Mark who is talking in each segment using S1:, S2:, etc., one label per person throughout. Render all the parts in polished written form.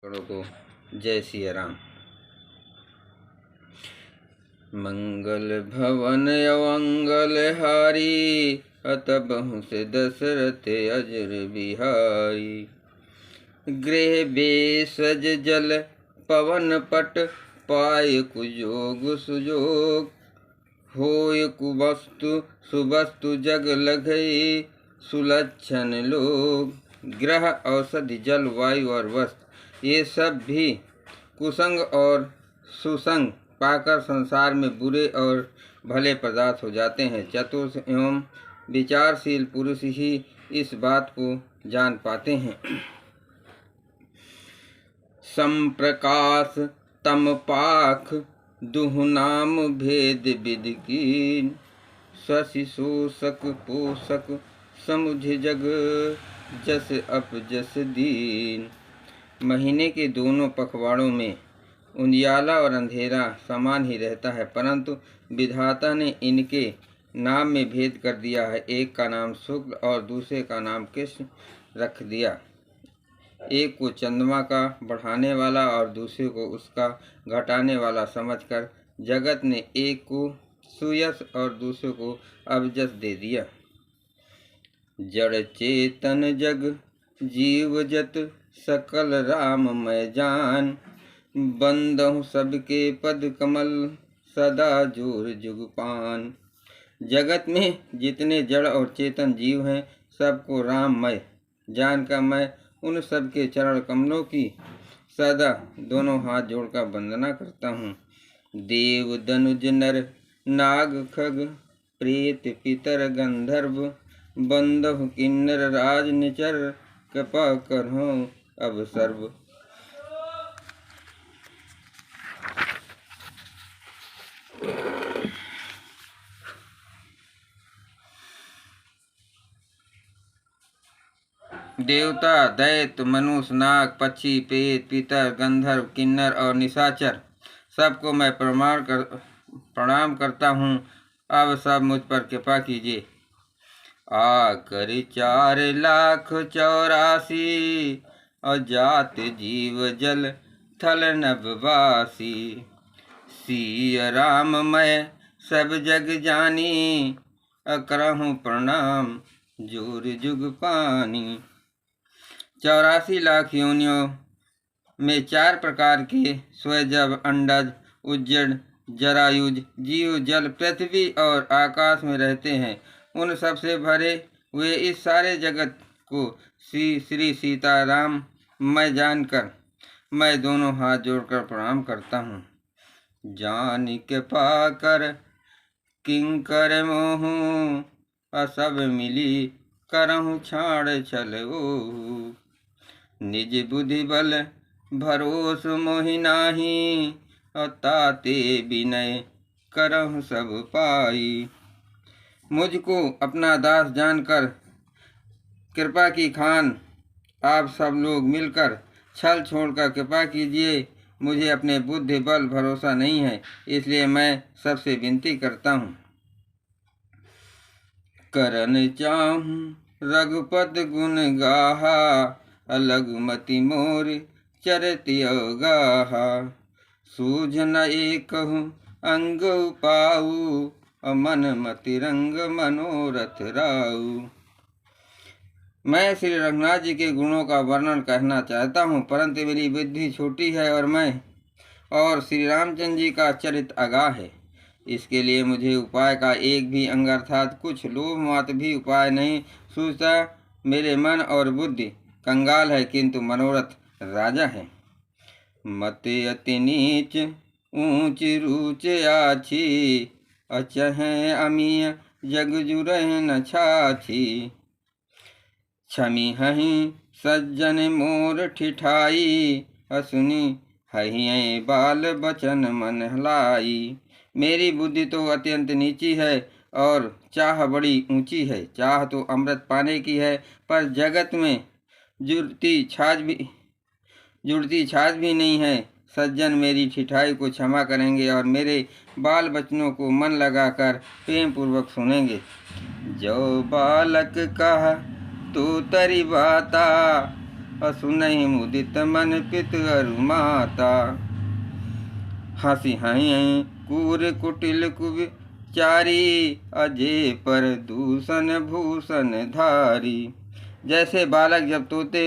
S1: को जय सिया राम। मंगल भवन अवंगल हारी, अत बहु से दशरथ अजर बिहारी। गृह बेसज जल पवन पट, पाय कुजोग सुजोग। होय कुवस्तु सुवस्तु जग लगई, सुलक्षण लोग। ग्रह औषधि जल वायु और वस्त्र ये सब भी कुसंग और सुसंग पाकर संसार में बुरे और भले पदार्थ हो जाते हैं। चतुर एवं विचारशील पुरुष ही इस बात को जान पाते हैं। संप्रकाश तम पाख दुहु नाम भेद विधि कीन, शशि शोषक पोषक समुझ जग जस अपजस दीन। महीने के दोनों पखवाड़ों में उंजियाला और अंधेरा समान ही रहता है, परंतु विधाता ने इनके नाम में भेद कर दिया है। एक का नाम शुक्ल और दूसरे का नाम कृष्ण रख दिया। एक को चंद्रमा का बढ़ाने वाला और दूसरे को उसका घटाने वाला समझकर जगत ने एक को सुयश और दूसरे को अबजस दे दिया। जड़ चेतन जग जीव जत, सकल राम मैं जान। बंदहु सबके पद कमल, सदा जोर जुगपान। जगत में जितने जड़ और चेतन जीव हैं, सबको राम मैं जानकर मैं उन सबके चरण कमलों की सदा दोनों हाथ जोड़कर वंदना करता हूँ। देव दनुज नर नाग खग, प्रेत पितर गंधर्व। बंदहु किन्नर राज निचर, कृपा करहु अब सर्व। देवता दैत्य मनुष्य नाग पक्षी प्रेत पितर गंधर्व किन्नर और निशाचर सबको मैं प्रणाम करता हूँ। अब सब मुझ पर कृपा कीजिए। आकर 4,84,000 अजात जीव जल थल नभवासी। सिया राम मैं सब जग जानी, अकरहूँ प्रणाम जोर जुग पानी। 84 लाख योनियों में 4 प्रकार के स्वजब अंडज उज्जड़ जरायुज जीव जल पृथ्वी और आकाश में रहते हैं। उन सब से भरे हुए इस सारे जगत को श्री सीताराम मैं जानकर मैं दोनों हाथ जोड़कर प्रणाम करता हूँ। जान के पाकर किंकर मोहू, असब मिली करहूँ छाड़ छल। निज बुद्धि बल भरोस मोहि नाही, ताते विनय करहूँ सब पाई। मुझको अपना दास जानकर कृपा की खान आप सब लोग मिलकर छल छोड़कर कृपा कीजिए। मुझे अपने बुद्धि बल भरोसा नहीं है, इसलिए मैं सबसे विनती करता हूँ। करन चाहूँ रघुपत गुण गाहा, लघुमति मोर चरति अगाहा। सूझ न एकहु अंग पाऊ, मन मति रंग मनोरथ राऊ। मैं श्री रघुनाथ जी के गुणों का वर्णन कहना चाहता हूँ, परंतु मेरी बुद्धि छोटी है और श्री रामचंद्र जी का चरित्र अगाध है। इसके लिए मुझे उपाय का एक भी अंग अर्थात कुछ लोभ मात्र भी उपाय नहीं सूझता। मेरे मन और बुद्धि कंगाल है, किंतु मनोरथ राजा है। मते अति नीच ऊंच रूच आछी, अचहें अमीय जग जुरह न छाछी। क्षमी हहीं सज्जन मोर ठिठाई, असुनी हहीं बाल बचन मन हलाई। मेरी बुद्धि तो अत्यंत नीची है और चाह बड़ी ऊंची है। चाह तो अमृत पाने की है, पर जगत में जुड़ती छाछ भी नहीं है। सज्जन मेरी ठिठाई को क्षमा करेंगे और मेरे बाल बचनों को मन लगाकर प्रेम पूर्वक सुनेंगे। जो बालक कहा तू तरी बाता, असुनहि मुदित मन पित अरु माता। हसी हई कूर कुटिल कुविचारी, अजय पर दूषण भूषण धारी। जैसे बालक जब तोते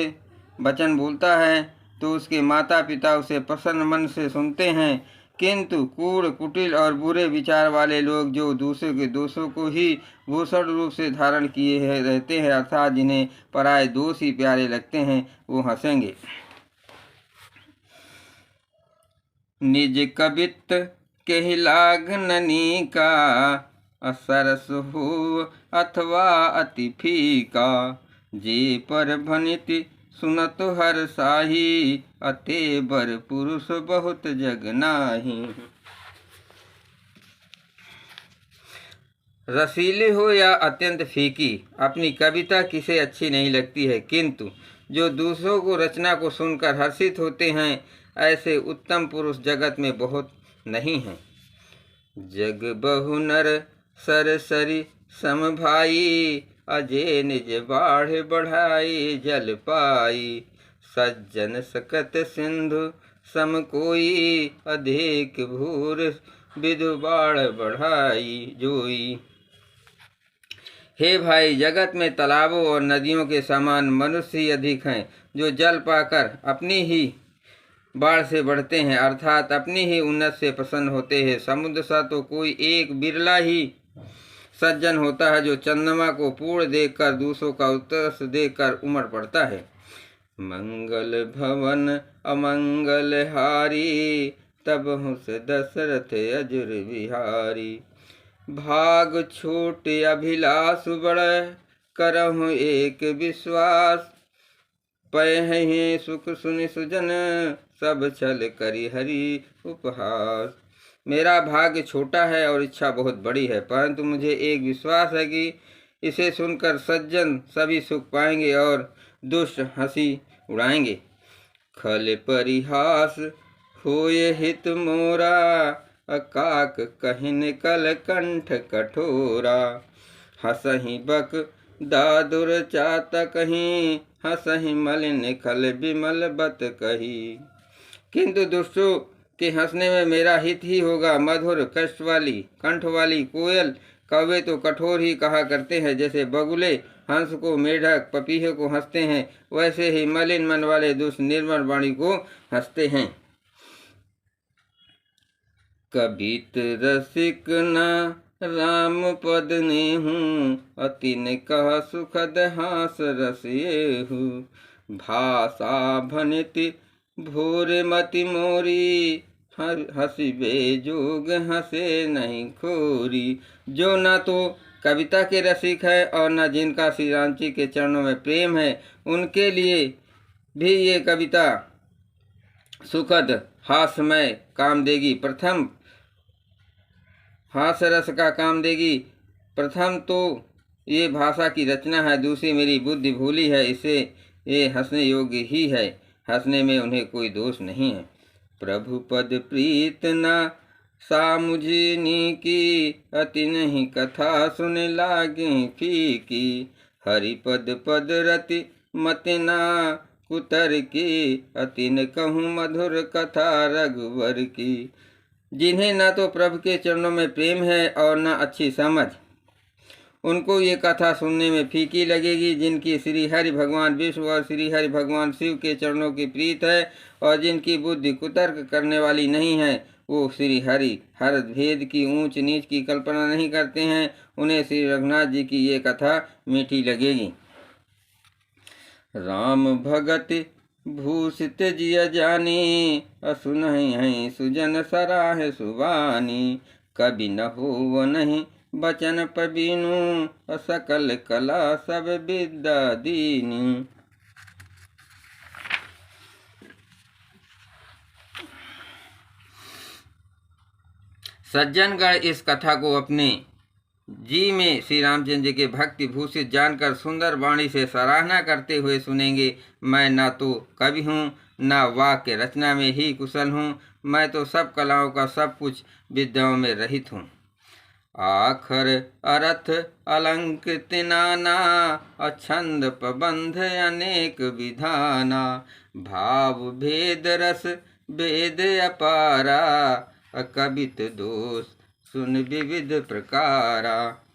S1: वचन बोलता है तो उसके माता पिता उसे प्रसन्न मन से सुनते हैं, किंतु कूड़ कुटिल और बुरे विचार वाले लोग जो दूसरे के दोषों को ही भूषण रूप से धारण किए रहते हैं, अर्थात जिन्हें पराये दोष ही प्यारे लगते हैं, वो हंसेंगे। निज कबित केहि लागननी का, असरस हो अथवा अति फीका। जे पर भनिति सुनत हर साही, अते बर पुरुष बहुत जग नाही। रसीली हो या अत्यंत फीकी, अपनी कविता किसे अच्छी नहीं लगती है, किंतु जो दूसरों को रचना को सुनकर हर्षित होते हैं, ऐसे उत्तम पुरुष जगत में बहुत नहीं हैं। जग बहु नर सरसरी सम भाई, अजय निज बाढ़ बढ़ाई जल पाई। सज्जन सकत सिंधु सम कोई, अधिक भूर विदु बाढ़ बढ़ाई जोई। हे भाई, जगत में तालाबों और नदियों के समान मनुष्य ही अधिक हैं, जो जल पाकर अपनी ही बाढ़ से बढ़ते हैं, अर्थात अपनी ही उन्नत से प्रसन्न होते हैं। समुद्र सा तो कोई एक बिरला ही सज्जन होता है, जो चंद्रमा को पूर्ण देखकर दूसरों का उत्कर्ष देखकर उमड़ पड़ता है। मंगल भवन अमंगल हारी, तब हुस दशरथ अजुर बिहारी। भाग छोट अभिलाष बड़, करहु एक विश्वास। पै सुख सुनि सुजन, सब छल करि हरि उपहास। मेरा भाग्य छोटा है और इच्छा बहुत बड़ी है, परंतु मुझे एक विश्वास है कि इसे सुनकर सज्जन सभी सुख पाएंगे और दुष्ट हंसी उड़ाएंगे। खल परिहास होय हित मोरा, अकाक कहिन कल कंठ कठोरा। हसहि बक दादुर चातक कहीं, हसहि मलिन खल विमल बत कही। किंतु दुष्टों के हंसने में मेरा हित ही होगा। मधुर कष्ट वाली कंठ वाली कोयल कौवे तो कठोर ही कहा करते हैं, जैसे बगुले हंस को, मेढक पपीहे को हंसते हैं, वैसे ही मलिन मन वाले दुष्ट निर्मल वाणी को हंसते हैं। कबित रसिक न राम पद नेहु, अति ने कह सुखद हास रसिएहु। भाषा भनिति भोर मति मोरी, हसिबे जोग हंसे नहीं खोरी। जो न तो कविता के रसिक है और न जिनका श्री राम जी के चरणों में प्रेम है, उनके लिए भी ये कविता सुखद हास्यमय काम देगी। प्रथम हास्य रस का काम देगी। प्रथम तो ये भाषा की रचना है, दूसरी मेरी बुद्धि भूली है, इसे ये हंसने योग्य ही है, हंसने में उन्हें कोई दोष नहीं है। प्रभु पद प्रीत न सा मुझनी की, अति नहीं कथा सुन लागे फीकी। हरि पद पद रति मत ना कुतर की, अति न कहूँ मधुर कथा रघुवर की। जिन्हें न तो प्रभु के चरणों में प्रेम है और न अच्छी समझ, उनको ये कथा सुनने में फीकी लगेगी। जिनकी श्री हरि भगवान विष्णु और श्री हरि भगवान शिव के चरणों की प्रीत है और जिनकी बुद्धि कुतर्क करने वाली नहीं है, वो श्री हरि हर भेद की ऊंच नीच की कल्पना नहीं करते हैं, उन्हें श्री रघुनाथ जी की ये कथा मीठी लगेगी। राम भगत भूषित जिय जानी, असुनहि हैं सुजन सराह सुबानी। कभी न हो नहीं बचन पबीनु, सकल कला सब विद्या दीनी। सज्जनगण इस कथा को अपने जी में श्री रामचंद्र जी के भक्ति भूषित जानकर सुंदर वाणी से सराहना करते हुए सुनेंगे। मैं न तो कवि हूँ, न वाक्य रचना में ही कुशल हूँ, मैं तो सब कलाओं का सब कुछ विद्याओं में रहित हूँ। आखर अर्थ अलंकृत नाना, अछंद प्रबंध अनेक विधाना। भाव भेद रस भेद अपारा, अकबित दोष सुन विविध प्रकारा।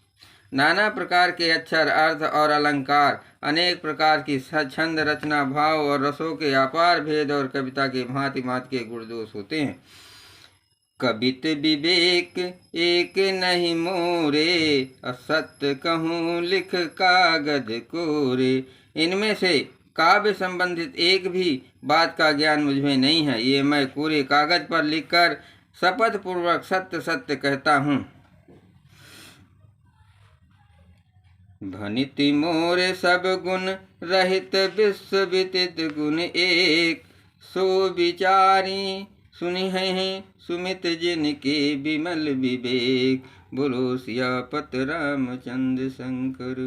S1: नाना प्रकार के अक्षर, अर्थ और अलंकार, अनेक प्रकार की छंद रचना, भाव और रसों के अपार भेद और कविता के भांति भांति के गुण दोष होते हैं। कबित विवेक एक नहीं मोरे, असत्य कहूँ लिख कागज कोरे। इनमें से काव्य संबंधित एक भी बात का ज्ञान मुझमें नहीं है, ये मैं कोरे कागज पर लिखकर शपथ पूर्वक सत्य सत्य कहता हूँ। भनिति मोरे सब गुण रहित, विश्व विदित गुण एक। सो विचारी सुनि हैं सुमित जिनके विमल विवेक। बोलो सियापत रामचंद्र शंकर।